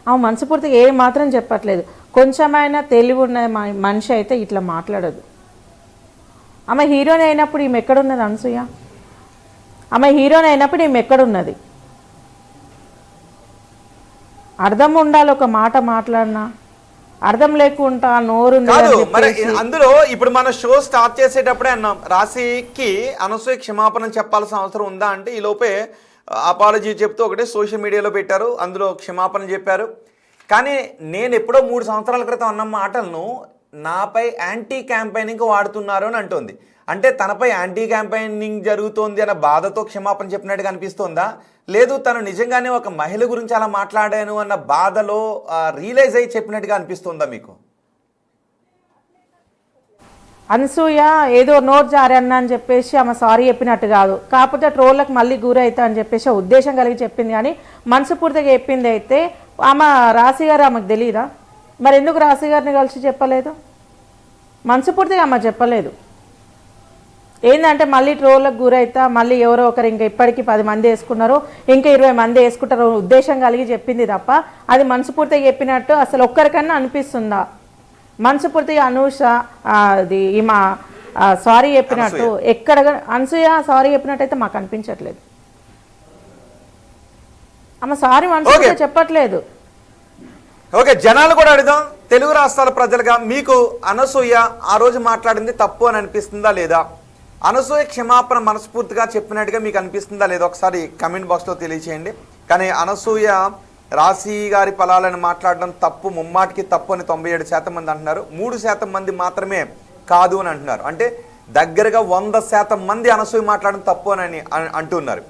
ఆమె మనస్ఫూర్తిగా ఏ మాత్రం చెప్పట్లేదు. కొంచెమైనా తెలివి ఉన్న మనిషి అయితే ఇట్లా మాట్లాడదు. ఆమె హీరోయిన్ అయినప్పుడు ఈమె ఎక్కడున్నది అనసూయ? ఆమె హీరోయిన్ అయినప్పుడు ఈమె ఎక్కడున్నది? అర్థం ఉండాలి, ఒక మాట మాట్లాడినా అర్థం లేకుండా నోరు కాదు. మరి అందులో ఇప్పుడు మన షో స్టార్ట్ చేసేటప్పుడే అన్నాం, రాశికి అనసూయ క్షమాపణ చెప్పాల్సిన అవసరం ఉందా అంటే ఈ లోపే అపాలజీ చెప్తూ ఒకటే సోషల్ మీడియాలో పెట్టారు, అందులో క్షమాపణ చెప్పారు. కానీ నేను ఎప్పుడో 3 సంవత్సరాల క్రితం అన్న మాటలను నాపై యాంటీ క్యాంపెయినింగ్ వాడుతున్నారు అని అంటుంది. అంటే తనపై యాంటీ క్యాంపెయినింగ్ జరుగుతోంది అన్న బాధతో క్షమాపణ చెప్పినట్టుగా అనిపిస్తోందా, లేదు తను నిజంగానే ఒక మహిళ గురించి అలా మాట్లాడాను అన్న బాధలో రియలైజ్ అయ్యి చెప్పినట్టుగా అనిపిస్తోందా మీకు? అనసూయ ఏదో నోట్ జారన్నా అని చెప్పేసి ఆమె సారీ చెప్పినట్టు కాదు, కాకపోతే ట్రోళ్ళకి మళ్ళీ గురైతా అని చెప్పేసి ఉద్దేశం కలిగి చెప్పింది. కానీ మనస్ఫూర్తిగా చెప్పింది అయితే ఆమె రాశి గారు ఆమెకు తెలియదా? మరి ఎందుకు రాశి గారిని కలిసి చెప్పలేదు? మనస్ఫూర్తిగా ఆమె చెప్పలేదు. ఏంటంటే మళ్ళీ ట్రోళ్ళకు గురైతా, మళ్ళీ ఎవరో ఒకరు ఇంకా ఇప్పటికీ 10 మంది వేసుకున్నారు, ఇంకా 20 మంది వేసుకుంటారు ఉద్దేశం కలిగి చెప్పింది తప్ప అది మనస్ఫూర్తిగా చెప్పినట్టు అసలు ఒక్కరికన్నా అనిపిస్తుందా? మనస్ఫూర్తిగా అనూష అది ఈమె సారీ చెప్పినట్టు ఎక్కడ అనసూయ సారీ చెప్పినట్టయితే మాకు అనిపించట్లేదు. ఆమె సారీ మనస్ఫూర్తిగా చెప్పట్లేదు. ఓకే, జనాలు కూడా అడుగుదాం. తెలుగు రాష్ట్రాల ప్రజలుగా మీకు అనసూయ ఆ రోజు మాట్లాడింది తప్పు అని అనిపిస్తుందా లేదా? అనసూయ క్షమాపణ మనస్ఫూర్తిగా చెప్పినట్టుగా మీకు అనిపిస్తుందా లేదా? ఒకసారి కమెంట్ బాక్స్లో తెలియచేయండి. కానీ అనసూయ రాశి గారి ఫలాలను మాట్లాడడం తప్పు, ముమ్మాటికి తప్పు అని 97% మంది అంటున్నారు. 3% మంది మాత్రమే కాదు అని అంటున్నారు. అంటే దగ్గరగా 100% మంది అనసూయ మాట్లాడడం తప్పు అని అంటున్నారు.